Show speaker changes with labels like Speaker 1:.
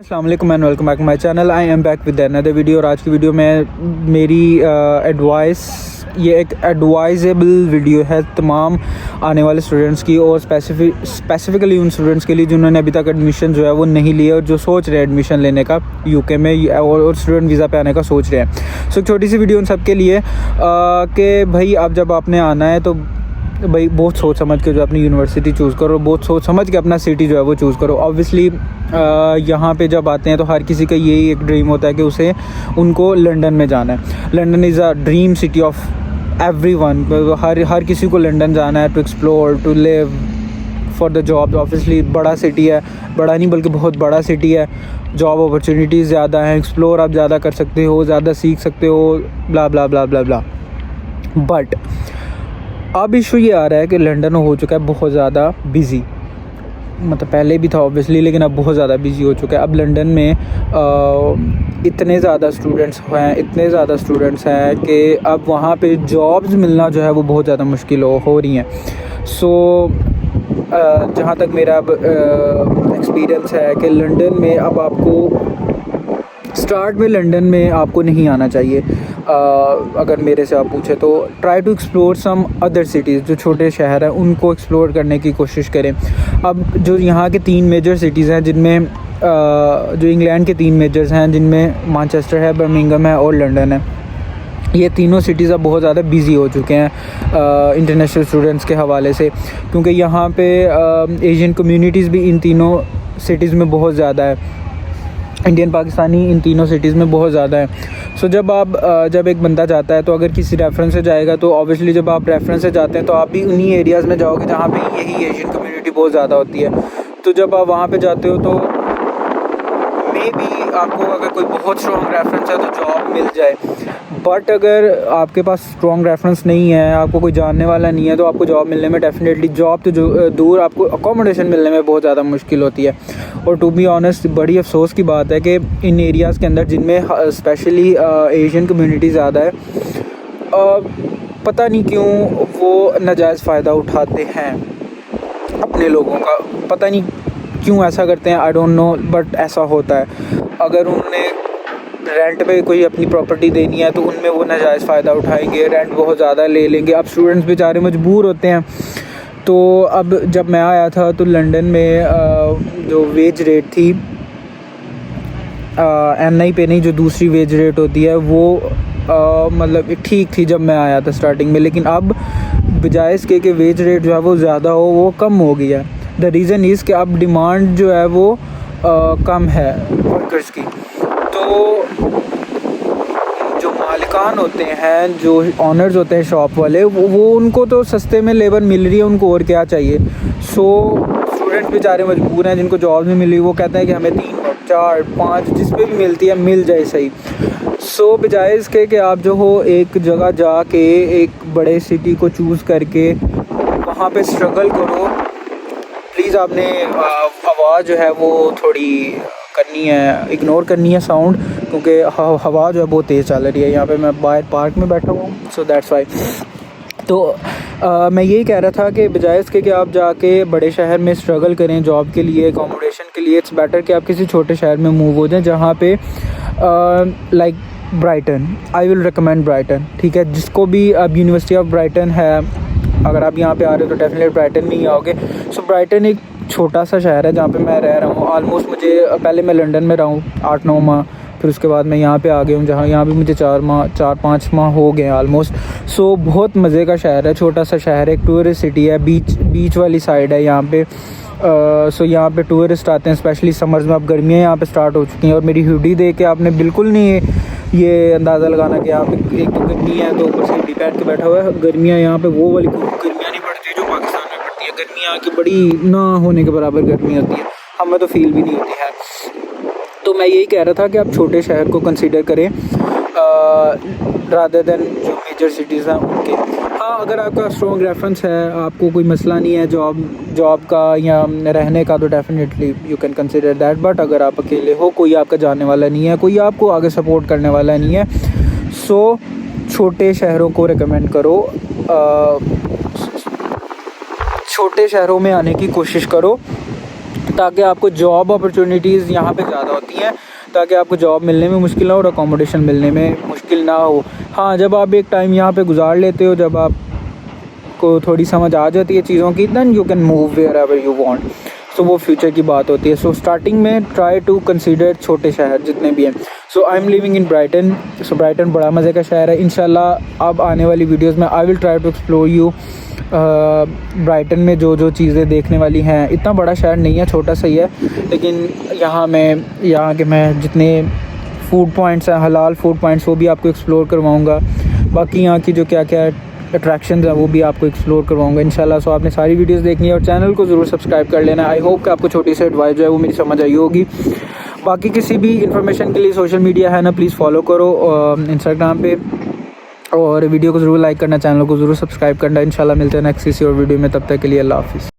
Speaker 1: अस्सलाम वालेकुम and welcome back my channel. I am back with another video. और आज की वीडियो में मेरी एडवाइस, ये एक एडवाइजेबल वीडियो है तमाम आने वाले स्टूडेंट्स की, और स्पेसिफिकली उन स्टूडेंट्स के लिए जिन्होंने अभी तक एडमिशन जो है वो नहीं लिया और जो सोच रहे हैं एडमिशन लेने का यूके में और स्टूडेंट वीज़ा पे आने का सोच रहे हैं। सो एक छोटी सी वीडियो उन सब के लिए कि भाई आप जब आपने आना है तो भाई बहुत सोच समझ के जो अपनी यूनिवर्सिटी चूज़ करो, बहुत सोच समझ के अपना सिटी जो है वो चूज़ करो। ऑब्वियसली यहाँ पे जब आते हैं तो हर किसी का यही एक ड्रीम होता है कि उनको लंदन में जाना है। London is a dream city of everyone. हर किसी को लंदन जाना है to explore, to live, for the job. Obviously बड़ा सिटी है, बड़ा नहीं बल्कि बहुत बड़ा सिटी है। जॉब अपॉर्चुनिटीज़ ज़्यादा हैं, एक्सप्लोर आप ज़्यादा कर सकते हो, ज़्यादा सीख सकते हो, ब्ला ब्ला ब्ला ब्ला ब्ला। बट अब इशू ये आ रहा है कि लंदन हो चुका है बहुत ज़्यादा बिज़ी। मतलब पहले भी था ऑब्वियसली, लेकिन अब बहुत ज़्यादा बिज़ी हो चुका है। अब लंदन में इतने ज़्यादा स्टूडेंट्स हैं कि अब वहाँ पे जॉब्स मिलना जो है वो बहुत ज़्यादा मुश्किल हो रही हैं। सो जहाँ तक मेरा अब एक्सपीरियंस है कि लंदन में अब आपको स्टार्ट में लंदन में आपको नहीं आना चाहिए। अगर मेरे से आप पूछे तो try to explore some other cities. जो छोटे शहर हैं उनको एक्सप्लोर करने की कोशिश करें। अब जो यहाँ के 3 मेजर सिटीज़ हैं जिनमें जो इंग्लैंड के 3 मेजर्स हैं जिनमें मैनचेस्टर है, बर्मिंघम है और लंदन है। ये तीनों सिटीज़ अब बहुत ज़्यादा बिज़ी हो चुके हैं इंटरनेशनल स्टूडेंट्स के हवाले से, क्योंकि यहाँ पे एशियन कम्युनिटीज़ भी इन तीनों सिटीज़ में बहुत ज़्यादा है। इंडियन पाकिस्तानी इन तीनों सिटीज़ में बहुत ज़्यादा है। सो जब एक बंदा जाता है तो अगर किसी रेफरेंस से जाएगा तो ऑब्वियसली जब आप रेफरेंस से जाते हैं तो आप भी उन्हीं एरियाज़ में जाओगे जहाँ पे यही एशियन कम्युनिटी बहुत ज़्यादा होती है। तो जब आप वहाँ पे जाते हो तो मे बी आपको अगर कोई बहुत स्ट्रॉन्ग रेफरेंस है तो जॉब मिल जाए। बट अगर आपके पास स्ट्रॉन्ग रेफरेंस नहीं है, आपको कोई जानने वाला नहीं है, तो आपको जॉब मिलने में डेफिनेटली, जॉब तो जो दूर, आपको अकोमोडेशन मिलने में बहुत ज़्यादा मुश्किल होती है। और टू बी ऑनेस्ट बड़ी अफसोस की बात है कि इन एरियाज़ के अंदर जिनमें स्पेशली एशियन कम्युनिटी ज़्यादा है, पता नहीं क्यों वो नाजायज़ फ़ायदा उठाते हैं अपने लोगों का। पता नहीं क्यों ऐसा करते हैं, आई डोंट नो, बट ऐसा होता है। अगर उन्हें रेंट पे कोई अपनी प्रॉपर्टी देनी है तो उनमें वो नाजायज़ फ़ायदा उठाएंगे, रेंट बहुत ज़्यादा ले लेंगे। अब स्टूडेंट्स बेचारे मजबूर होते हैं। तो अब जब मैं आया था तो लंदन में जो वेज रेट थी NI पे नहीं, जो दूसरी वेज रेट होती है वो मतलब ठीक थी जब मैं आया था स्टार्टिंग में। लेकिन अब बजाय इसके कि वेज रेट जो है वो ज़्यादा हो, वो कम हो गई है। द रीज़न इज़ कि अब डिमांड जो है वो कम है वर्कर्स की। तो जो मालिकान होते हैं, जो ऑनर्स होते हैं, शॉप वाले, वो उनको तो सस्ते में लेबर मिल रही है, उनको और क्या चाहिए। सो स्टूडेंट्स बेचारे मजबूर हैं जिनको जॉब नहीं मिली, वो कहते हैं कि हमें 3 4 5 जिस पे भी मिलती है मिल जाए सही। सो बजाय इसके कि आप जो हो एक जगह जाके एक बड़े सिटी को चूज़ करके वहाँ पे स्ट्रगल करो। प्लीज़ आपने आवाज़ जो है वो थोड़ी करनी है, इग्नोर करनी है साउंड, क्योंकि हवा जो है बहुत तेज़ चल रही है। यहाँ पे मैं बाहर पार्क में बैठा हूँ, सो दैट्स वाई। तो मैं यही कह रहा था कि बजाय इसके कि आप जाके बड़े शहर में स्ट्रगल करें जॉब के लिए, अकोमोडेशन के लिए, इट्स बेटर कि आप किसी छोटे शहर में मूव हो जाएं जहाँ पे like Brighton. I will recommend Brighton, ठीक है। जिसको भी अब यूनिवर्सिटी ऑफ ब्राइटन है, अगर आप यहाँ पे आ रहे हो तो डेफिनेटली ब्राइटन में ही आओगे। सो ब्राइटन एक छोटा सा शहर है जहाँ पे मैं रह रहा हूँ। ऑलमोस्ट मुझे पहले मैं लंदन में रहा हूँ 8-9 माह, फिर उसके बाद मैं यहाँ पे आ गया हूँ जहाँ यहाँ भी मुझे 4-5 माह हो गए ऑलमोस्ट। सो बहुत मज़े का शहर है, छोटा सा शहर है, एक टूरिस्ट सिटी है, बीच वाली साइड है यहाँ पे। सो यहाँ पे टूरिस्ट आते हैं स्पेशली समर्स में। अब गर्मियाँ यहाँ पे स्टार्ट हो चुकी हैं और मेरी हुडी देख के आपने बिल्कुल नहीं ये अंदाज़ा लगाना कि यहाँ पे एक तो गर्मी है तो ऊपर से हुडी पहन के बैठा हुआ है। गर्मियाँ यहाँ पे वो वाली गर्मियाँ नहीं पड़ती जो पाकिस्तान में पड़ती है। गर्मियाँ यहाँ की बड़ी ना होने के बराबर गर्मी होती है, हमें तो फील भी नहीं होती है। तो मैं यही कह रहा था कि आप छोटे शहर को कंसीडर करें रादर देन जो मेजर सिटीज़ हैं उनके। हाँ, अगर आपका स्ट्रॉन्ग रेफरेंस है, आपको कोई मसला नहीं है जॉब का या रहने का, तो definitely you can consider that. But अगर आप अकेले हो, कोई आपका जानने वाला नहीं है, कोई आपको आगे सपोर्ट करने वाला नहीं है, सो छोटे शहरों को रिकमेंड करो। छोटे शहरों में आने की कोशिश करो ताकि आपको जॉब अपॉर्चुनिटीज़ यहाँ पे ज़्यादा होती हैं, ताकि आपको जॉब मिलने में मुश्किल ना हो और अकोमोडेशन मिलने में मुश्किल ना हो। हाँ, जब आप एक टाइम यहाँ पे गुजार लेते हो, जब आपको थोड़ी समझ आ जाती है चीज़ों की, then you can move wherever you want. So वो फ्यूचर की बात होती है। सो स्टार्टिंग में ट्राई टू कंसीडर छोटे शहर जितने भी हैं। So I am living in Brighton. So Brighton बड़ा मज़े का शहर है। इंशाल्लाह अब आने वाली वीडियोज़ में I will try to explore you Brighton में जो जो चीज़ें देखने वाली हैं। इतना बड़ा शहर नहीं है, छोटा सा ही है, लेकिन यहाँ के मैं जितने फूड पॉइंट्स हैं, हलाल फूड पॉइंट्स, वो भी आपको एक्सप्लोर करवाऊँगा। बाकी यहाँ की जो क्या क्या अट्रैक्शंस हैं वो भी आपको एक्सप्लोर करवाऊँगा इंशाल्लाह। सो आपने सारी वीडियोस देखनी है और चैनल को ज़रूर सब्सक्राइब कर लेना। आई होप कि आपको छोटी सी एडवाइस जो है वो मेरी समझ आई होगी। बाकी किसी भी इन्फॉर्मेशन के लिए सोशल मीडिया है ना, प्लीज़ फॉलो करो इंस्टाग्राम पे, और वीडियो को ज़रूर लाइक करना, चैनल को ज़रूर सब्सक्राइब करना। इंशाल्लाह मिलते हैं नेक्स्ट किसी और वीडियो में, तब तक के लिए अल्लाह हाफ़िज़।